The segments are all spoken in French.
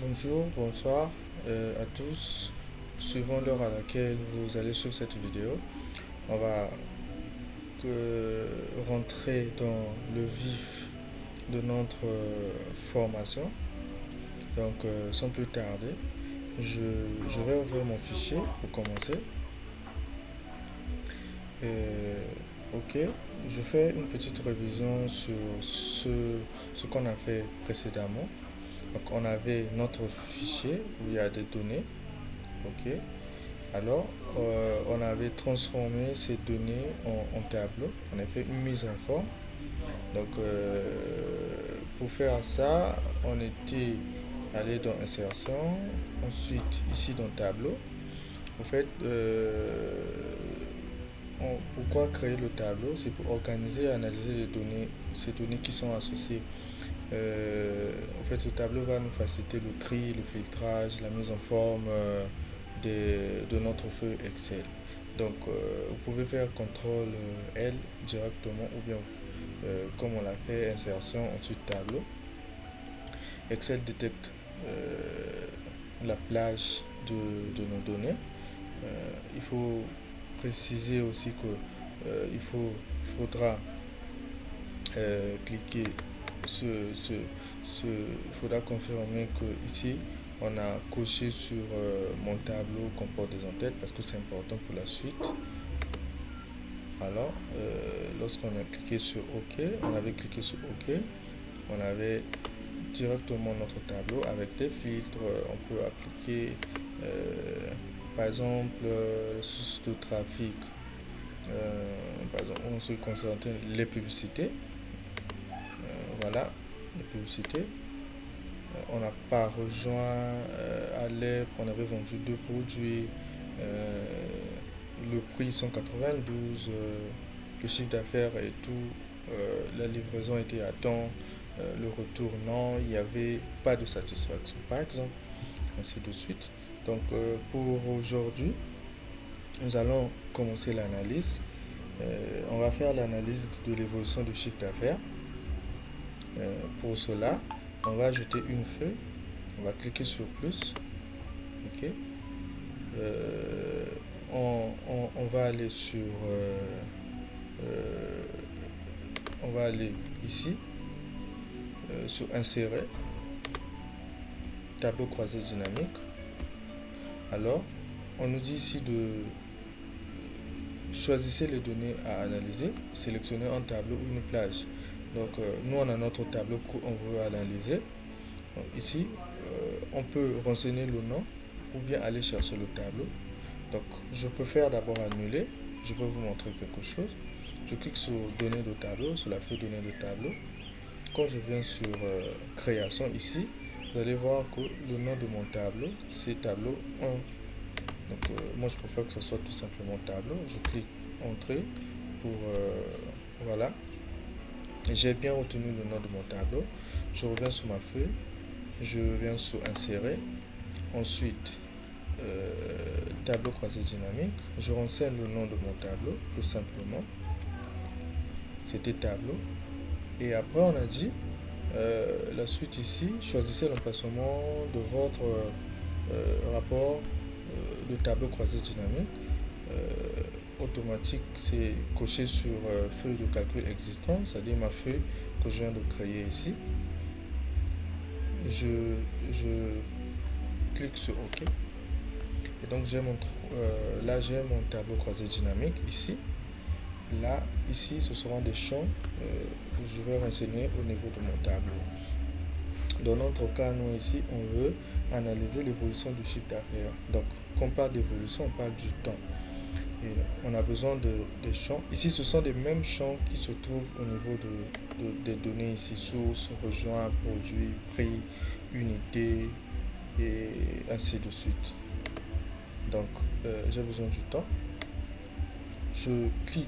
Bonjour, bonsoir à tous. Suivant l'heure à laquelle vous allez suivre cette vidéo, on va rentrer dans le vif de notre formation. Donc, sans plus tarder, je, je vais ouvrir mon fichier pour commencer. Ok, je fais une petite révision sur ce qu'on a fait précédemment. Donc, on avait notre fichier où il y a des données. Ok. Alors, on avait transformé ces données en tableau. On a fait une mise en forme. Donc, pour faire ça, on était allé dans insertion, ensuite ici dans tableau. En fait, pourquoi créer le tableau? C'est pour organiser et analyser les données, ces données qui sont associées. En fait, ce tableau va nous faciliter le tri, le filtrage, la mise en forme de notre feuille Excel. Donc, vous pouvez faire CTRL L directement ou bien, comme on l'a fait, insertion, ensuite tableau. Excel détecte la plage de nos données. Il faut préciser aussi que faudra cliquer il faudra confirmer que ici on a coché sur mon tableau comporte des entêtes parce que c'est important pour la suite. Alors, lorsqu'on a cliqué sur OK, on avait cliqué sur OK, on avait directement notre tableau avec des filtres. On peut appliquer par exemple source de trafic. Par exemple, on se concentre les publicités. Voilà, les publicités. On n'a pas rejoint Alep, on avait vendu deux produits, le prix 192, le chiffre d'affaires et tout, la livraison était à temps, le retour non, il n'y avait pas de satisfaction par exemple, ainsi de suite. Donc pour aujourd'hui, nous allons commencer l'analyse. On va faire l'analyse de l'évolution du chiffre d'affaires. Pour cela, on va ajouter une feuille. On va cliquer sur plus. Ok. On va aller sur. On va aller ici sur insérer. Tableau croisé dynamique. Alors, on nous dit ici de choisissez les données à analyser, sélectionnez un tableau ou une plage. Donc, nous, on a notre tableau qu'on veut analyser. Donc, ici, on peut renseigner le nom ou bien aller chercher le tableau. Donc, je peux faire d'abord annuler. Je vais vous montrer quelque chose. Je clique sur données de tableau, sur la feuille données de tableau. Quand je viens sur création ici, vous allez voir que le nom de mon tableau, c'est tableau 1. Donc, moi, je préfère que ce soit tout simplement tableau. Je clique entrée pour voilà. J'ai bien retenu le nom de mon tableau. Je reviens sur ma feuille. Je viens sur insérer. Ensuite, tableau croisé dynamique. Je renseigne le nom de mon tableau, tout simplement. C'était tableau. Et après, on a dit la suite ici. Choisissez l'emplacement de votre rapport de tableau croisé dynamique. Automatique, c'est coché sur feuille de calcul existant, c'est-à-dire ma feuille que je viens de créer ici. Je clique sur OK. Et donc là j'ai mon tableau croisé dynamique ici. Là, ici, ce seront des champs que je vais renseigner au niveau de mon tableau. Dans notre cas, nous ici, on veut analyser l'évolution du chiffre d'affaires. Donc, quand on parle d'évolution, on parle du temps. Et on a besoin des champs. Ici, ce sont les mêmes champs qui se trouvent au niveau des données ici, source, rejoint, produit, prix, unité, et ainsi de suite. Donc, j'ai besoin du temps. Je clique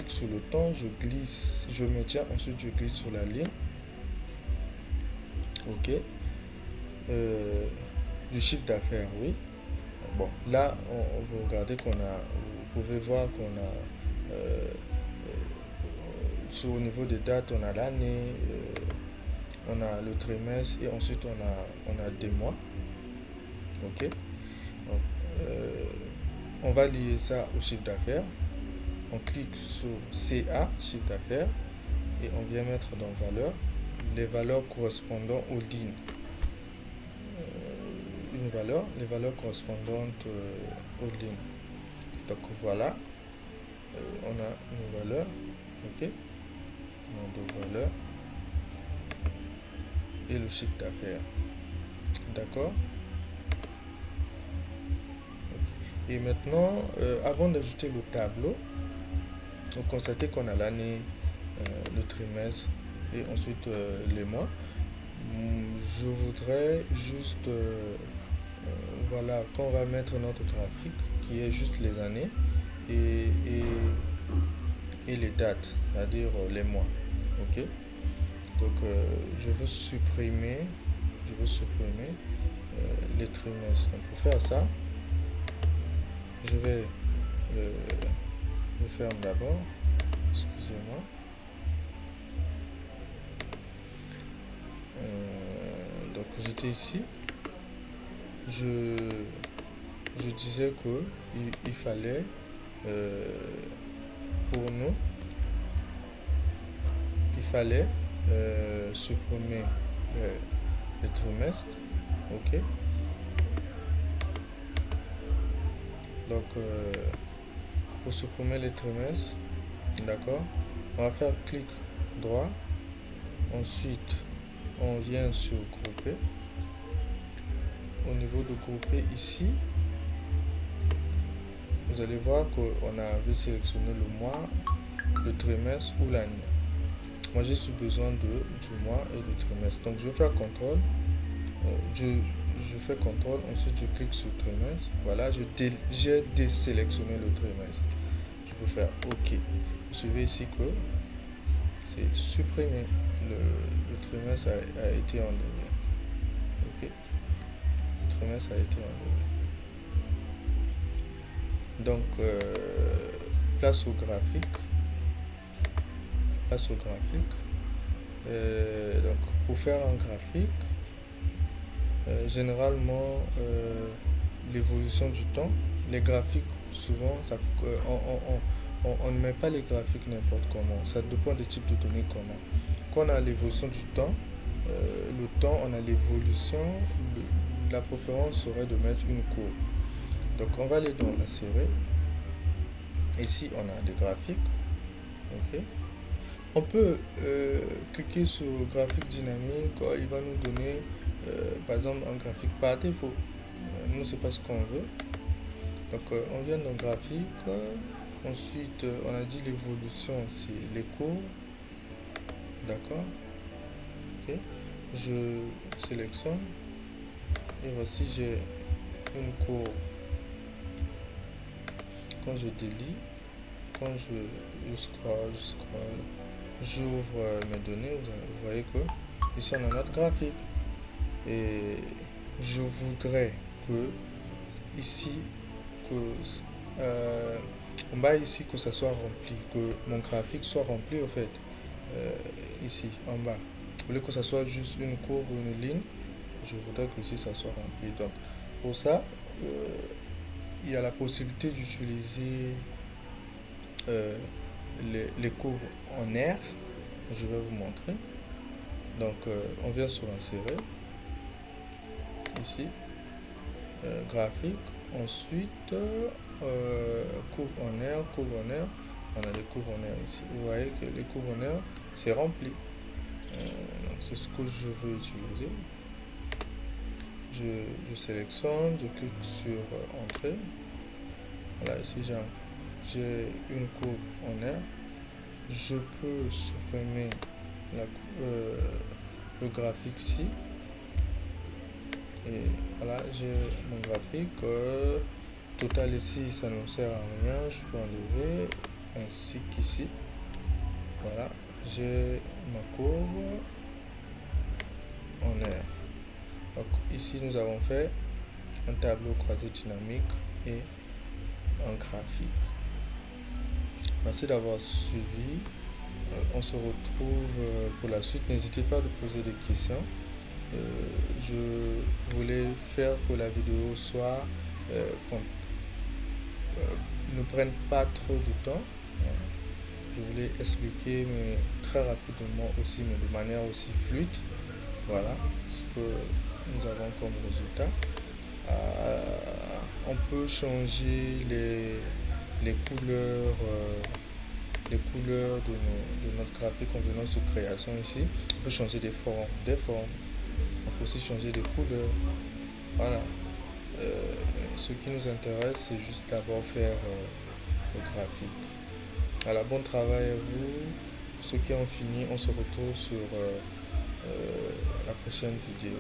sur le temps, je glisse, je maintiens, ensuite je glisse sur la ligne. Ok. Du chiffre d'affaires, oui. Bon, là, vous regardez qu'on a, vous pouvez voir qu'on a, au niveau des dates, on a l'année, on a le trimestre et ensuite on a des mois. Ok. Donc, on va lier ça au chiffre d'affaires. On clique sur CA, chiffre d'affaires, et on vient mettre dans valeur les valeurs correspondant aux lignes. Les valeurs correspondantes aux lignes. Donc voilà, on a une valeur, ok, nom de valeur et le chiffre d'affaires. D'accord. Okay. Et maintenant, avant d'ajouter le tableau, on constate qu'on a l'année, le trimestre et ensuite les mois. Je voudrais juste voilà, qu'on va mettre notre graphique qui est juste les années et les dates, c'est-à-dire les mois. Ok. Donc je veux supprimer les trimestres. Donc pour faire ça, je vais je ferme d'abord. Excusez-moi. Donc j'étais ici. Je disais que il fallait pour nous supprimer les trimestres. Ok. Donc pour supprimer les trimestres, d'accord, on va faire clic droit, ensuite on vient sur grouper. Au niveau de grouper ici, vous allez voir qu'on avait sélectionné le mois, le trimestre ou l'année. Moi j'ai besoin du mois et du trimestre. Donc je vais faire CTRL, je fais CTRL, ensuite je clique sur trimestre. Voilà, j'ai désélectionné le trimestre. Je peux faire OK. Vous suivez ici que c'est supprimé. Le trimestre a été enlevé. OK. Le trimestre a été enlevé. Donc, place au graphique. Donc, pour faire un graphique, généralement, l'évolution du temps, les graphiques, souvent, on ne met pas les graphiques n'importe comment. Ça dépend des types de données qu'on a. Quand on a l'évolution du temps, le temps, on a l'évolution, la préférence serait de mettre une courbe. Donc on va aller dans la série. Ici on a des graphiques. Ok. On peut cliquer sur graphique dynamique. Il va nous donner par exemple un graphique par défaut. Nous c'est pas ce qu'on veut. Donc on vient dans graphique. Ensuite on a dit l'évolution c'est les courbes. D'accord. Ok. Je sélectionne. Et voici j'ai une courbe. Quand je délie, quand je scroll, j'ouvre mes données, vous voyez que ici on a notre graphique. Et je voudrais que ici, en bas ici, que ça soit rempli, que mon graphique soit rempli au fait, ici en bas. Au lieu que ça soit juste une courbe ou une ligne, je voudrais que ici ça soit rempli. Donc pour ça, il y a la possibilité d'utiliser les courbes en R. Je vais vous montrer. Donc on vient sur insérer ici, graphique, ensuite courbe en R, on a les courbes en R ici. Vous voyez que les courbes en R c'est rempli. Donc c'est ce que je veux utiliser. Je sélectionne, je clique sur entrée. Voilà, ici j'ai une courbe en R. Je peux supprimer le graphique ici. Et voilà, j'ai mon graphique. Total ici, ça ne sert à rien. Je peux enlever ainsi qu'ici. Voilà, j'ai ma courbe en R. Donc ici nous avons fait un tableau croisé dynamique et un graphique. Merci d'avoir suivi. On se retrouve pour la suite. N'hésitez pas à poser des questions. Je voulais faire que la vidéo soit ne prenne pas trop de temps. Je voulais expliquer mais très rapidement aussi, mais de manière aussi fluide. Voilà ce que nous avons comme résultat. On peut changer les couleurs, de notre graphique en venant sur création ici. On peut changer des formes, On peut aussi changer des couleurs. Voilà. Ce qui nous intéresse, c'est juste d'abord faire le graphique. Voilà, bon travail à vous. Pour ceux qui ont fini, on se retrouve sur la prochaine vidéo.